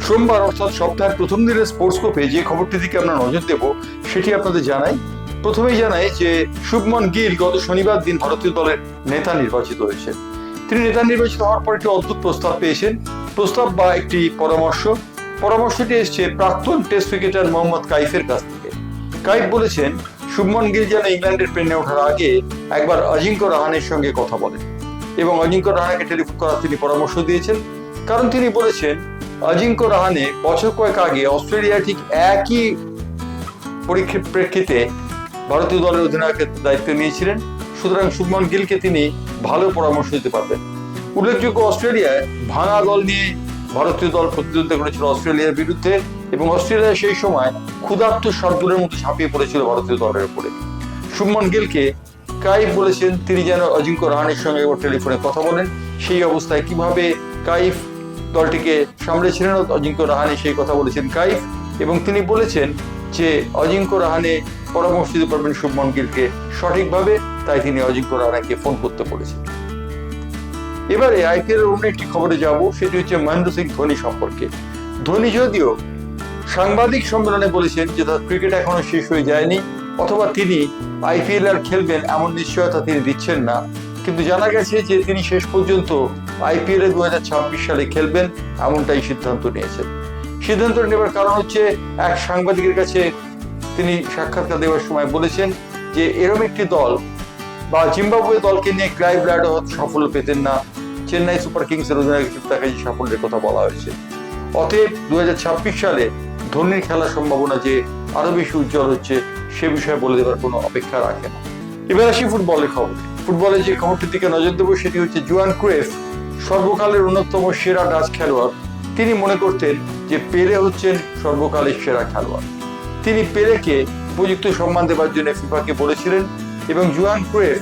সোমবার অর্থাৎ সপ্তাহের প্রথম দিনের স্পোর্টস্কোপে যে খবরটির দিকে আমরা নজর দেব সেটি আপনাদের জানাই। প্রথমেই জানাই যে শুভমন গিল গত শনিবার দিন ভারতীয় দলের নেতা নির্বাচিত হয়েছে। তিনি নেতা নির্বাচিত হওয়ার পর একটি অদ্ভুত প্রস্তাব পেয়েছেন। প্রস্তাব বা একটি পরামর্শটি এসছে প্রাক্তন টেস্ট ক্রিকেটার মোহাম্মদ কাইফের কাছ থেকে। কাইফ বলেছেন শুভমন গিল যেন ইংল্যান্ডের প্লেনে ওঠার আগে একবার অজিঙ্ক্য রাহানের সঙ্গে কথা বলেন এবং অজিঙ্ক্য রাহানেকে টেলিফোন করার তিনি পরামর্শ দিয়েছেন। কারণ তিনি বলেছেন অজিঙ্ক্য রাহানে বছর কয়েক আগে অস্ট্রেলিয়া ঠিক একই প্রেক্ষিতে ভারতীয় দলের অধিনায়কের দায়িত্ব নিয়েছিলেন। সুতরাং শুভমন গিলকে তিনি ভালো পরামর্শ দিতে পারবেন। উল্লেখযোগ্য, অস্ট্রেলিয়ায় ভাঙা দল নিয়ে ভারতীয় দল প্রতিদ্বন্দ্বিতা করেছিল অস্ট্রেলিয়ার বিরুদ্ধে এবং অস্ট্রেলিয়া সেই সময় ক্ষুধার্ত শার্দুলের মতো ঝাঁপিয়ে পড়েছিল ভারতীয় দলের উপরে। শুভমন গিলকে কাইফ বলেছেন তিনি যেন অজিঙ্ক্য রাহানের সঙ্গে টেলিফোনে কথা বলেন। সেই অবস্থায় কিভাবে কাইফ দলটিকে সামলেছিলেন অজিঙ্ক্য রাহানে সেই কথা বলেছেন কাইফ, এবং তিনি বলেছেন যে অজিঙ্ক্য রাহানে পরামর্শ দিতে পারবেন শুভমন গিলকে সঠিকভাবে, তাই তিনি অজিঙ্ক্য রাহানেকে ফোন করতে বলেছেন। এবারে আইপিএল এর অন্য একটি খবরে যাব, সেটি হচ্ছে মহেন্দ্র সিং ধোনি সম্পর্কে। ধোনি যদিও সাংবাদিক সম্মেলনে বলেছেন যে তার ক্রিকেট এখনো শেষ হয়ে যায়নি অথবা তিনি আইপিএল আর খেলবেন এমন নিশ্চয়তা তিনি দিচ্ছেন না, কিন্তু জানা গেছে যে তিনি শেষ পর্যন্ত আইপিএল এ 2026 সালে খেলবেন এমনটাই সিদ্ধান্ত নিয়েছেন। সিদ্ধান্ত নেবার কারণ হচ্ছে এক সাংবাদিকের কাছে তিনি সাক্ষাৎকার দেওয়ার সময় বলেছেন যে এরকম একটি দল বা জিম্বাবুয়ে দলকে নিয়ে ক্লাইভ ল্যাডো সাফল্য পেতেন না, চেন্নাই সুপার কিংস এর অধিনায়ক হিসেবে তাকে সাফল্যের কথা বলা হয়েছে। অতএব 2026 সালে ধোনির খেলার সম্ভাবনা যে আরো বেশি উজ্জ্বল হচ্ছে সে বিষয়ে বলে দেওয়ার কোনো অপেক্ষা রাখে না। এবার আসি ফুটবলের খবর। ফুটবলের যে খবরটির দিকে নজর দেবো সেটি হচ্ছে জোয়ান ক্রুইফ, সর্বকালের অন্যতম সেরা ডাচ খেলোয়াড়। তিনি মনে করতেন যে পেলে হচ্ছেন সর্বকালের সেরা খেলোয়াড়। তিনি পেলেকে উপযুক্ত সম্মান দেওয়ার জন্য ফিফাকে বলেছিলেন এবং জোয়ান ক্রুইফ,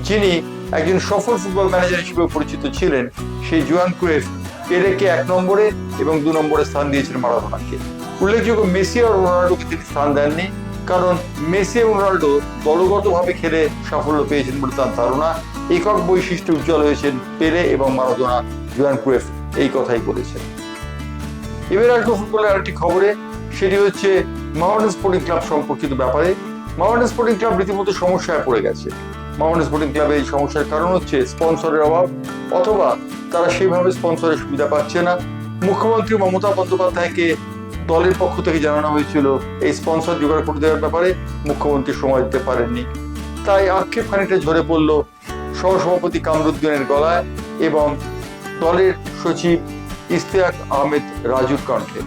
যিনি একজন সফল ফুটবল ম্যানেজার হিসেবে পরিচিত ছিলেন, সেই জোয়ান ক্রুইফ পেলেকে 1 নম্বরে এবং 2 নম্বরে স্থান দিয়েছিলেন মারাদোনাকে। উল্লেখযোগ্য, মেসি আর রোনাল্ডোকে তিনি স্থান দেননি, কারণ মেসি এবং রোনাল্ডো দলগতভাবে খেলে সাফল্য পেয়েছেন বলে তার ধারণা। একক বৈশিষ্ট্য উজ্জ্বল হয়েছেন পেলে এবং মারাদোনা। জোয়ান ক্রুইফ এই কথাই বলেছেন। এবার আসবো ফুটবলের আরেকটি খবরে, সেটি হচ্ছে মোহামেডান স্পোর্টিং ক্লাব সম্পর্কিত ব্যাপারে। মোহামেডান স্পোর্টিং ক্লাব রীতিমতো সমস্যায় পড়ে গেছে। মোহামেডান স্পোর্টিং ক্লাবের এই সমস্যার কারণ হচ্ছে স্পন্সরের অভাব, অথবা তারা সেইভাবে স্পন্সরের সুবিধা পাচ্ছে না। মুখ্যমন্ত্রী মমতা বন্দ্যোপাধ্যায়কে দলের পক্ষ থেকে জানানো হয়েছিল এই স্পন্সর জোগাড় করে দেওয়ার ব্যাপারে, মুখ্যমন্ত্রী সময় দিতে পারেননি। তাই আক্ষেপ খানিকটা ঝরে পড়ল সহসভাপতি কামরুদ্দিনের গলায় এবং দলের সচিব ইশতিয়াক আহমেদ রাজুর কণ্ঠে।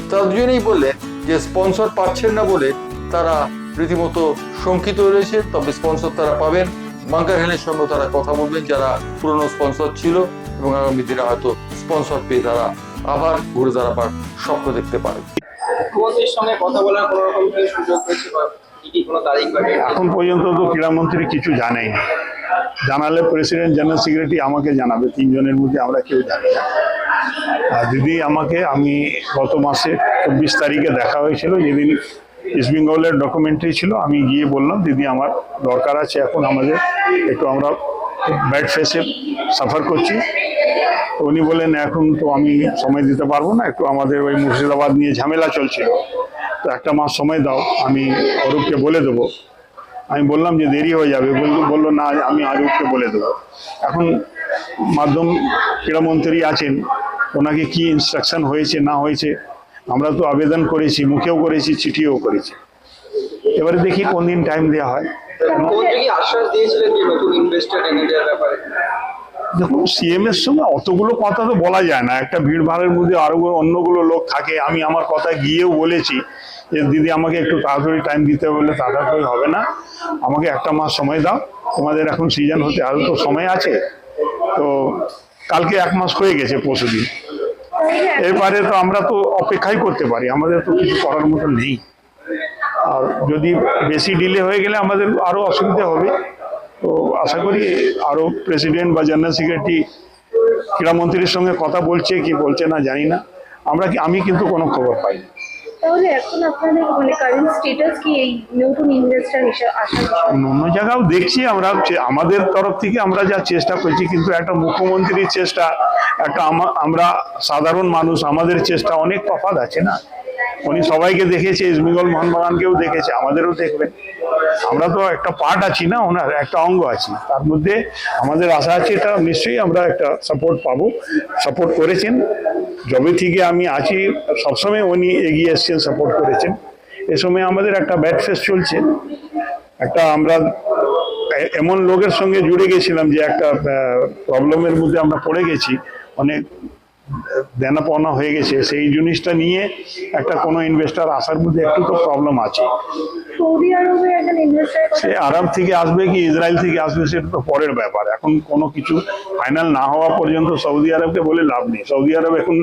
তারা দুজনেই বললেন যে স্পন্সর পাচ্ছেন না বলে তারা রীতিমতো শঙ্কিত রয়েছে, তবে স্পন্সর তারা পাবেন। বাংকার হেলের সঙ্গে তারা কথা বলবেন যারা পুরনো স্পন্সর ছিল, এবং আগামী দিনে হয়তো স্পন্সর পেয়ে তারা আবার ঘুরে দাঁড়াবার স্বপ্ন দেখতে পারে। মুখ্যমন্ত্রীর সঙ্গে কথা বলার কোনো রকম সুযোগ হয়েছে বা কি কোনো তারিখ বা এখন পর্যন্ত তো ক্রীড়ামন্ত্রী কিছু জানায়নি। জানালে প্রেসিডেন্ট জেনারেল সেক্রেটারি আমাকে জানাবে, 3 জনের মধ্যে আমরা কেউ জানি না। আর দিদি আমি গত মাসে 24 তারিখে দেখা হয়েছিল, যেদিন ইস্ট বেঙ্গলের ডকুমেন্টারি ছিল, আমি গিয়ে বললাম দিদি আমার দরকার আছে, এখন আমাদের একটু আমরা ব্যাড ফেসে সাফার করছি। উনি বলেন এখন তো আমি সময় দিতে পারবো না, একটু আমাদের ওই মুর্শিদাবাদ নিয়ে ঝামেলা চলছিল, তো 1 মাস সময় দাও, আমি অরূপকে বলে দেবো। আমি বললাম যে দেরি হয়ে যাবে, বললো না আমি অরূপকে বলে দেবো। এখন মাধ্যম ক্রীড়ামন্ত্রী আছেন, ওনাকে কি ইনস্ট্রাকশন হয়েছে না হয়েছে, আমরা তো আবেদন করেছি, মুখেও করেছি, চিঠিও করেছি। এবারে দেখি কোন দিন টাইম দেওয়া হয়। আশ্বাস দিয়েছিলেন যে নতুন ইনভেস্টর এনে দেওয়ার ব্যাপারে? দেখুন, সিএম এর সঙ্গে অতগুলো কথা তো বলা যায় না, একটা ভিড় ভাড়ের মধ্যে আরো অন্যগুলো লোক থাকে। আমি আমার কথা গিয়েও বলেছি যে দিদি আমাকে একটু তাড়াতাড়ি টাইম দিতে বলে, তাড়াতাড়ি হবে না, আমাকে 1 মাস সময় দাও, তোমাদের এখন সিজন হতে আরো তো সময় আছে। তো কালকে 1 মাস হয়ে গেছে, পরশুদিন। এরপরে তো আমরা তো অপেক্ষাই করতে পারি, আমাদের তো কিছু করার মতো নেই। আর যদি বেশি ডিলে হয়ে গেলে আমাদের আরো অসুবিধা হবে। তো আশা করি আরো প্রেসিডেন্ট বা জেনারেল সেক্রেটারি ক্রীড়ামন্ত্রীর সঙ্গে কথা বলছে কি বলছে না জানি না, আমি কিন্তু কোনো খবর পাইনি। তাহলে এখন আপনাদের মানে কারেন্ট স্ট্যাটাস কি এই নতুন ইনভেস্টর হিসেবে আসার বিষয়ে? অন্য জায়গাও দেখছি আমরা, আমাদের তরফ থেকে আমরা যা চেষ্টা করছি, কিন্তু একটা মুখ্যমন্ত্রীর চেষ্টা, একটা আমরা সাধারণ মানুষ, আমাদের চেষ্টা অনেক তফাৎ আছে না। উনি সবাইকে দেখেছে, ইস্ট বেঙ্গল মোহনবাগানকেও দেখেছে, আমাদেরও দেখবেন। আমরা তো একটা পার্ট আছি না, ওনার একটা অঙ্গ আছি। তার মধ্যে আমাদের আশা আছে এটা নিশ্চয়ই আমরা একটা সাপোর্ট পাবো। সাপোর্ট করেছেন যবে থেকে আমি আছি, সবসময় উনি এগিয়ে এসছেন, সাপোর্ট করেছেন। এ সময় আমাদের একটা ব্যাড ফেস চলছে, একটা আমরা এমন লোকের সঙ্গে জুড়ে গেছিলাম যে একটা প্রবলেমের মধ্যে আমরা পড়ে গেছি, অনেক দেনা পাওনা হয়ে গেছে। সেই জিনিসটা নিয়ে একটা কোনো ইনভেস্টর আসার মধ্যে একটু তো প্রবলেম আছে। সৌদি আরবে একজন ইনভেস্টর সে আরব থেকে আসবে কি ইসরায়েল থেকে আসবে সেটা তো পরের ব্যাপার। এখন কোনো কিছু ফাইনাল না হওয়া পর্যন্ত সৌদি আরবকে বলে লাভ নেই। সৌদি আরব এখন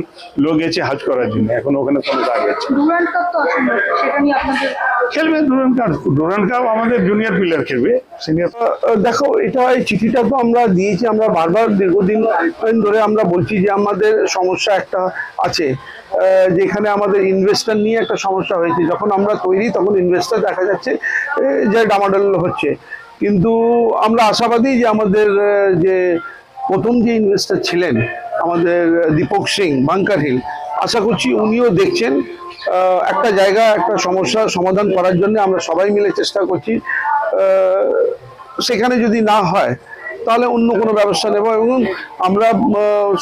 লোক গেছে হজ করার জন্য, এখন ওখানে কোনো কাজ আছে। ডুরান্ড কাপ তো আসন্ন, সেটা নিয়ে আপনাদের খেলবে ডুরান্ড কাপ, আমাদের জুনিয়র প্লেয়ার খেলবে, সিনিয়র। দেখো, এটা এই চিঠিটা তো আমরা দিয়েছি, আমরা বারবার দীর্ঘদিন ধরে আমরা বলছি যে আমাদের সমস্যা একটা আছে, যেখানে আমাদের ইনভেস্টর নিয়ে একটা সমস্যা হয়েছে। যখন আমরা তৈরি তখন ইনভেস্টর দেখা যাচ্ছে যে ডামাডোল হচ্ছে, কিন্তু আমরা আশাবাদী যে আমাদের যে প্রথম যে ইনভেস্টর ছিলেন আমাদের দীপক সিং বাংকার হিল, আশা করছি উনিও দেখছেন একটা জায়গা, একটা সমস্যার সমাধান করার জন্য আমরা সবাই মিলে চেষ্টা করছি। সেখানে যদি না হয় তাহলে অন্য কোনো ব্যবস্থা নেব, এবং আমরা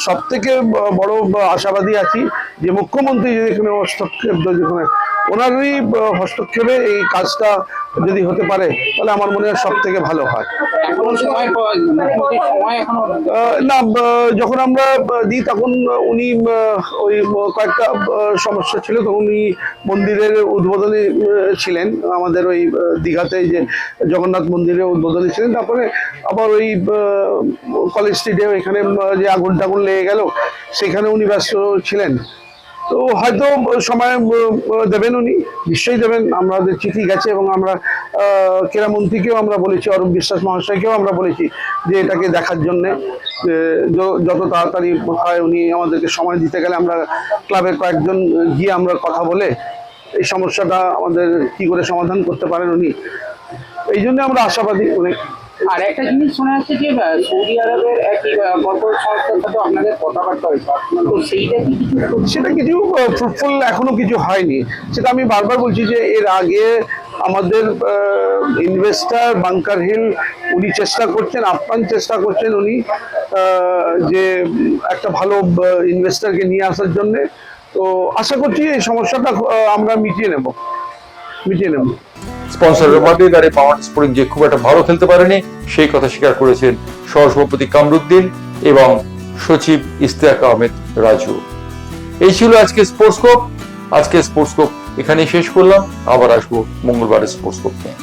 সব থেকে বড় আশাবাদী আছি যে মুখ্যমন্ত্রী যদি কোনো হস্তক্ষেপ, ওনারই হস্তক্ষেপে এই কাজটা যদি হতে পারে তাহলে আমার মনে হয় সব থেকে ভালো হয়। এখনো সময় সময় এখনো না, যখন আমরা দিই তখন উনি ওই কয়েকটা সমস্যা ছিল, তখন উনি মন্দিরের উদ্বোধনী ছিলেন, আমাদের ওই দীঘাতে যে জগন্নাথ মন্দিরের উদ্বোধনী ছিলেন। তারপরে আবার ওই কলেজ স্ট্রিটে এখানে যে আগুন টাগুন লেগে গেল, সেখানে উনি ব্যস্ত ছিলেন। তো হয়তো সময় দেবেন উনি, নিশ্চয়ই দেবেন। আমাদের চিঠি গেছে এবং আমরা ক্রীড়ামন্ত্রীকেও আমরা বলেছি, অরূপ বিশ্বাস মহাশয়কেও আমরা বলেছি যে এটাকে দেখার জন্যে যত তাড়াতাড়ি হয় উনি আমাদেরকে সময় দিতে গেলে আমরা ক্লাবের কয়েকজন গিয়ে আমরা কথা বলে এই সমস্যাটা আমাদের কি করে সমাধান করতে পারেন উনি, এই জন্য আমরা আশাবাদী অনেক। আর একটা জিনিস শোনা যাচ্ছে যে সৌদি আরবের একই কর্পোরেট সংস্থার সাথে আপনাদের কথাবার্তা হয়েছে, তো সেইটা কি কিছু সেটা কিছু ফ্রুটফুল এখনো কিছু হয়নি। সেটা আমি বারবার বলছি যে এর আগে আমাদের ইনভেস্টর বাংকার হিল উনি চেষ্টা করছেন, আপ্রাণ চেষ্টা করছেন উনি যে একটা ভালো ইনভেস্টরকে নিয়ে আসার জন্যে। তো আশা করছি এই সমস্যাটা আমরা মিটিয়ে নেব। স্পন্সরের ভাগিদারি পাওয়ার স্পোর্টিং যে খুব একটা ভালো খেলতে পারেনি, সেই কথা স্বীকার করেছেন সহসভাপতি কামরুদ্দিন এবং সচিব ইশতিয়াক আহমেদ রাজু। এই ছিল আজকে স্পোর্টস স্কোপ। এখানে শেষ করলাম, আবার আসবো মঙ্গলবারের স্পোর্টস স্কোপ নিয়ে।